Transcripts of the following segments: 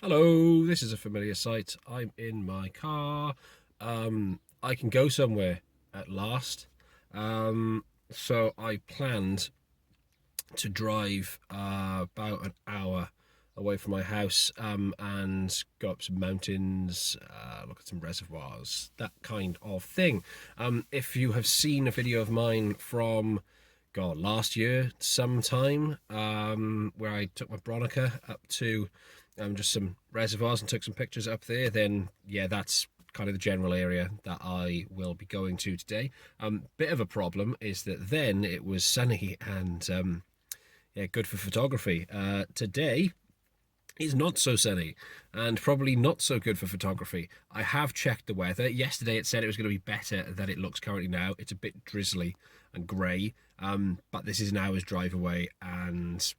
Hello, this is a familiar sight. I'm in my car. I can go somewhere at last. So I planned to drive about an hour away from my house and go up some mountains, look at some reservoirs, that kind of thing. If you have seen a video of mine from last year sometime, where I took my Bronica up to just some reservoirs and took some pictures up there, then yeah, that's kind of the general area that I will be going to today. Bit of a problem is that then it was sunny and yeah, good for photography. Today is not so sunny and probably not so good for photography. I have checked the weather. Yesterday it said it was going to be better than it looks currently now. It's a bit drizzly and grey, but this is an hour's drive away and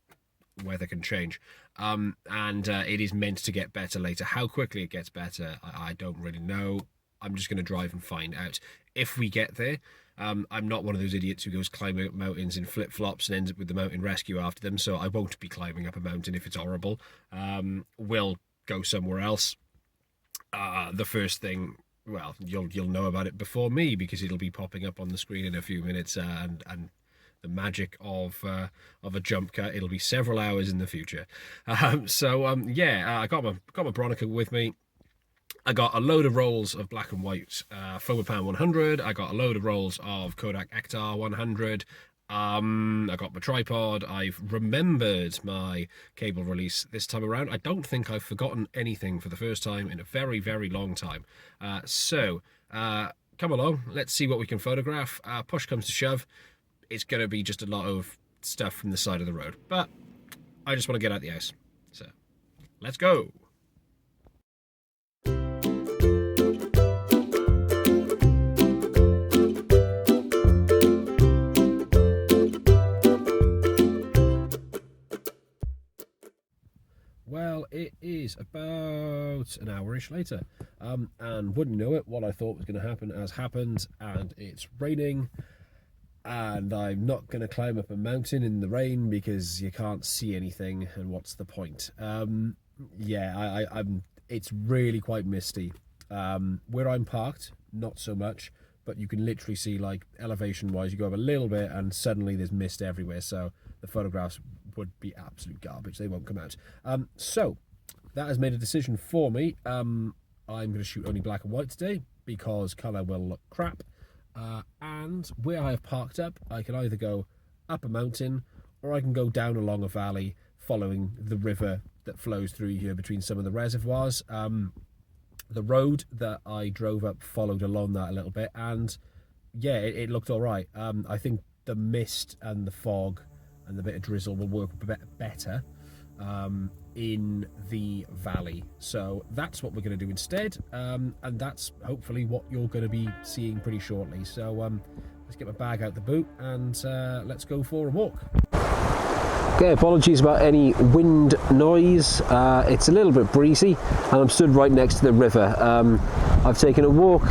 weather can change. It is meant to get better later. How quickly it gets better, I don't really know. I'm just going to drive and find out. If we get there, I'm not one of those idiots who goes climbing up mountains in flip-flops and ends up with the mountain rescue after them, so I won't be climbing up a mountain if it's horrible. We'll go somewhere else. The first thing, well, you'll know about it before me because it'll be popping up on the screen in a few minutes, and the magic of a jump cut, it'll be several hours in the future. Yeah, I got my Bronica with me. I got a load of rolls of black and white Fomapan 100. I got a load of rolls of Kodak Ektar 100. I got my tripod. I've remembered my cable release this time around. I don't think I've forgotten anything for the first time in a very, very long time. Come along, let's see what we can photograph. Push comes to shove, it's going to be just a lot of stuff from the side of the road. But I just want to get out the house. So, let's go. Well, it is about an hour-ish later, and wouldn't know it, what I thought was going to happen has happened, and it's raining, and I'm not going to climb up a mountain in the rain because you can't see anything, and what's the point? Yeah, it's really quite misty. Where I'm parked, not so much, but you can literally see, like, elevation-wise, you go up a little bit, and suddenly there's mist everywhere, so the photographs would be absolute garbage. They won't come out. So that has made a decision for me. I'm going to shoot only black and white today because colour will look crap. And where I have parked up, I can either go up a mountain or I can go down along a valley following the river that flows through here between some of the reservoirs. The road that I drove up followed along that a little bit, and yeah, it looked all right. I think the mist and the fog and the bit of drizzle will work better in the valley. So that's what we're going to do instead, and that's hopefully what you're going to be seeing pretty shortly. So let's get my bag out the boot and let's go for a walk. Okay, apologies about any wind noise. It's a little bit breezy and I'm stood right next to the river. I've taken a walk,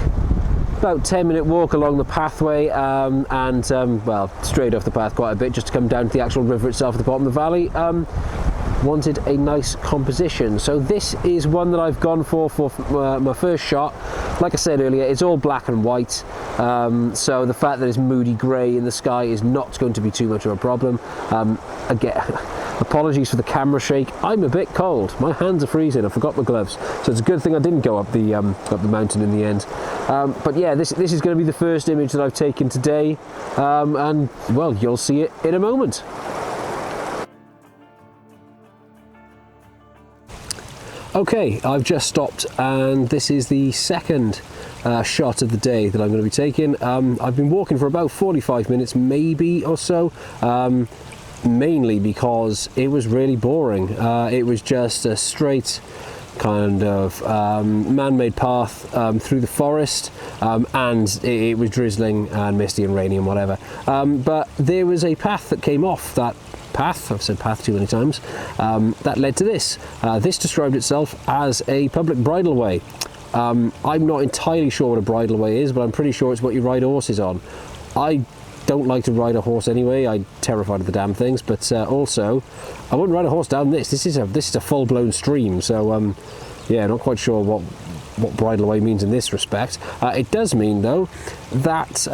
about 10-minute walk along the pathway, well, straight off the path quite a bit just to come down to the actual river itself at the bottom of the valley. Wanted a nice composition, so this is one that I've gone for my first shot. Like I said earlier, it's all black and white, so the fact that it's moody grey in the sky is not going to be too much of a problem. Again, apologies for the camera shake. I'm a bit cold. My hands are freezing. I forgot my gloves, so it's a good thing I didn't go up the mountain in the end. But yeah, this is going to be the first image that I've taken today, and well, you'll see it in a moment. Okay, I've just stopped and this is the second shot of the day that I'm going to be taking. I've been walking for about 45 minutes maybe or so, mainly because it was really boring. It was just a straight kind of man-made path through the forest, and it was drizzling and misty and rainy and whatever. But there was a path that came off that path, I've said path too many times, that led to this. This described itself as a public bridleway. I'm not entirely sure what a bridleway is, but I'm pretty sure it's what you ride horses on. I don't like to ride a horse anyway. I'm terrified of the damn things, but also I wouldn't ride a horse down this. This is a full-blown stream, so yeah, not quite sure what bridle away means in this respect. It does mean though that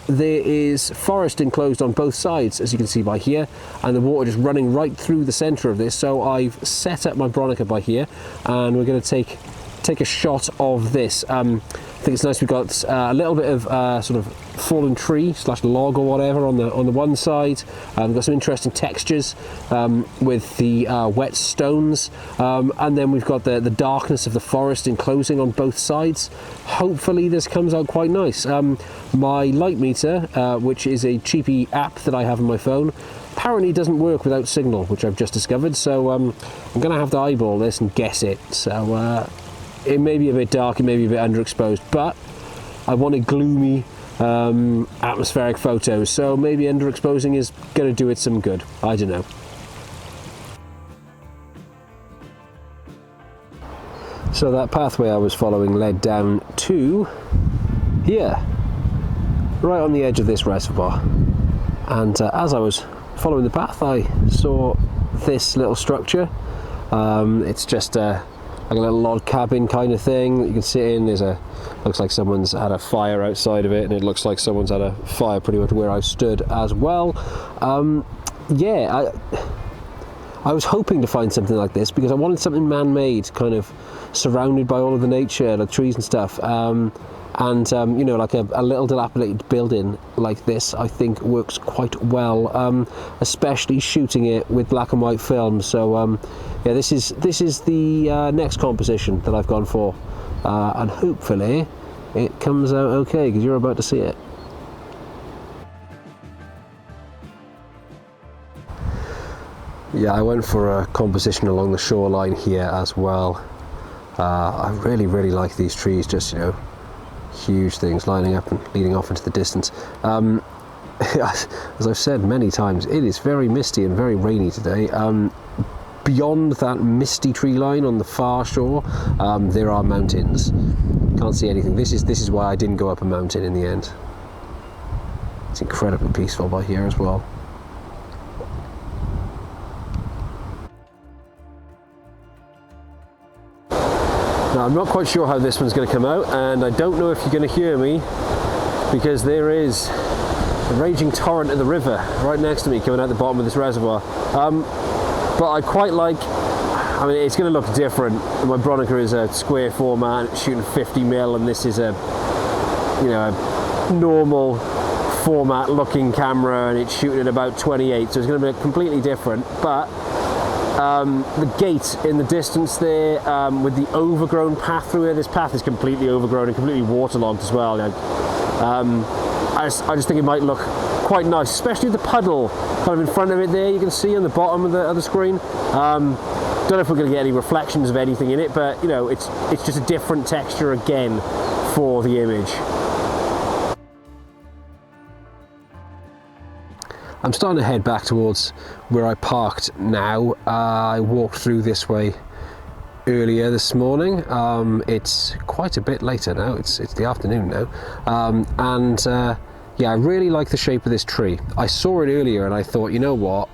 there is forest enclosed on both sides, as you can see by here, and the water just running right through the centre of this. So I've set up my Bronica by here, and we're going to take a shot of this. I think it's nice we've got a little bit of sort of fallen tree / log or whatever on the one side. We've got some interesting textures with the wet stones, and then we've got the darkness of the forest enclosing on both sides. Hopefully this comes out quite nice. My light meter, which is a cheapy app that I have on my phone, apparently doesn't work without signal, which I've just discovered, so I'm going to have to eyeball this and guess it. So it may be a bit dark, it may be a bit underexposed, but I wanted gloomy atmospheric photos, so maybe underexposing is going to do it some good. I don't know. So that pathway I was following led down to here, right on the edge of this reservoir, and as I was following the path I saw this little structure. It's just like a little log cabin kind of thing that you can sit in. Looks like someone's had a fire outside of it, and it looks like someone's had a fire pretty much where I stood as well. Yeah, I was hoping to find something like this because I wanted something man-made, kind of surrounded by all of the nature, like trees and stuff. You know, like a little dilapidated building like this, I think works quite well, especially shooting it with black and white film. So yeah, this is the next composition that I've gone for, and hopefully it comes out okay, because you're about to see it. Yeah, I went for a composition along the shoreline here as well. I really like these trees, just, you know, huge things lining up and leading off into the distance. As I've said many times, it is very misty and very rainy today. Beyond that misty tree line on the far shore, there are mountains. Can't see anything. This is why I didn't go up a mountain in the end. It's incredibly peaceful by here as well. Now, I'm not quite sure how this one's going to come out, and I don't know if you're going to hear me, because there is a raging torrent of the river right next to me coming out the bottom of this reservoir. But I quite like, I mean, it's going to look different. My Bronica is a square format, it's shooting 50mm, and this is a, you know, a normal format looking camera, and it's shooting at about 28, so it's going to be completely different. But the gate in the distance there, with the overgrown path through here, this path is completely overgrown and completely waterlogged as well. I just think it might look quite nice, especially the puddle kind of in front of it there, you can see on the bottom of the screen. Don't know if we're going to get any reflections of anything in it, but you know, it's just a different texture again for the image. I'm starting to head back towards where I parked now. I walked through this way earlier this morning. It's quite a bit later now, it's the afternoon now, yeah, I really like the shape of this tree. I saw it earlier and I thought, you know what,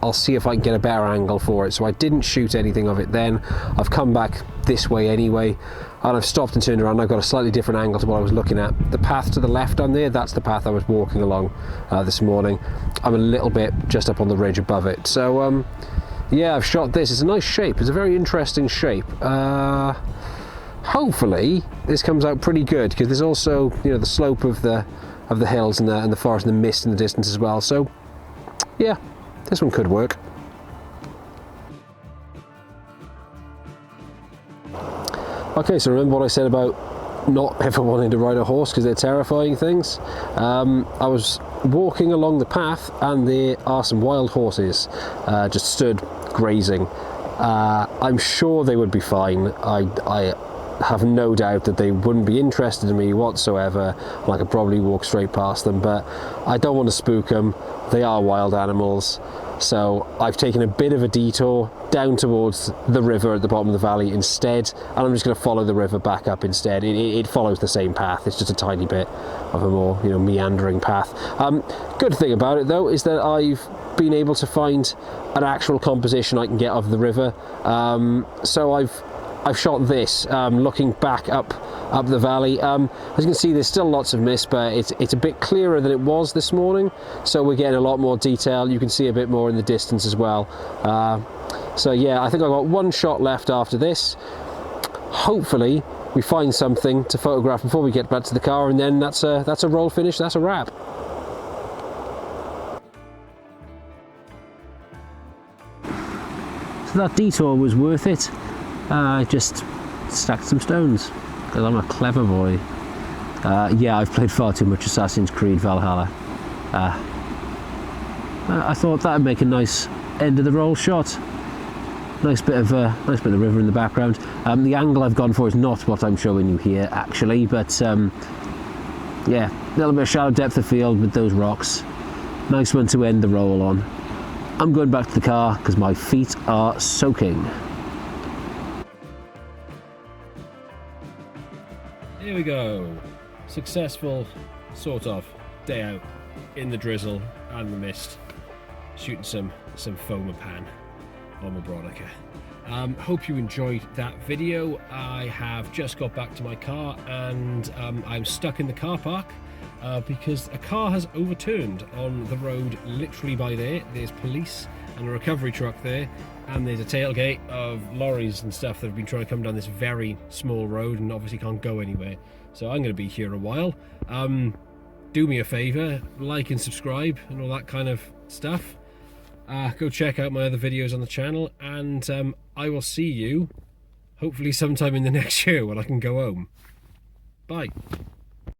I'll see if I can get a better angle for it, so I didn't shoot anything of it then. I've come back this way anyway, and I've stopped and turned around. I've got a slightly different angle to what I was looking at. The path to the left on there, that's the path I was walking along this morning. I'm a little bit just up on the ridge above it. So yeah, I've shot this. It's a nice shape. It's a very interesting shape. Hopefully this comes out pretty good, because there's also, you know, the slope of the hills and the forest and the mist in the distance as well. So yeah, this one could work. Okay, so remember what I said about not ever wanting to ride a horse because they're terrifying things? I was walking along the path and there are some wild horses just stood grazing. I'm sure they would be fine. I have no doubt that they wouldn't be interested in me whatsoever, and I could probably walk straight past them, but I don't want to spook them. They are wild animals, so I've taken a bit of a detour down towards the river at the bottom of the valley instead, and I'm just going to follow the river back up instead. It follows the same path, it's just a tiny bit of a more, you know, meandering path. Good thing about it though is that I've been able to find an actual composition I can get of the river. So I've shot this looking back up the valley. As you can see, there's still lots of mist, but it's a bit clearer than it was this morning, so we're getting a lot more detail. You can see a bit more in the distance as well. So yeah, I think I've got one shot left after this. Hopefully we find something to photograph before we get back to the car, and then that's a roll finish, that's a wrap. So that detour was worth it. I just stacked some stones because I'm a clever boy. Yeah, I've played far too much Assassin's Creed Valhalla. I thought that would make a nice end of the roll shot. Nice bit of the river in the background. The angle I've gone for is not what I'm showing you here actually, but yeah, a little bit of shallow depth of field with those rocks. Nice one to end the roll on. I'm going back to the car because my feet are soaking. Here we go. Successful, sort of, day out in the drizzle and the mist, shooting some Fomapan on my Bronica. Hope you enjoyed that video. I have just got back to my car and I'm stuck in the car park because a car has overturned on the road literally by there. There's police and a recovery truck there, and there's a tailgate of lorries and stuff that have been trying to come down this very small road and obviously can't go anywhere. So I'm going to be here a while. Do me a favour, like and subscribe and all that kind of stuff. Go check out my other videos on the channel, and I will see you hopefully sometime in the next year when I can go home. Bye.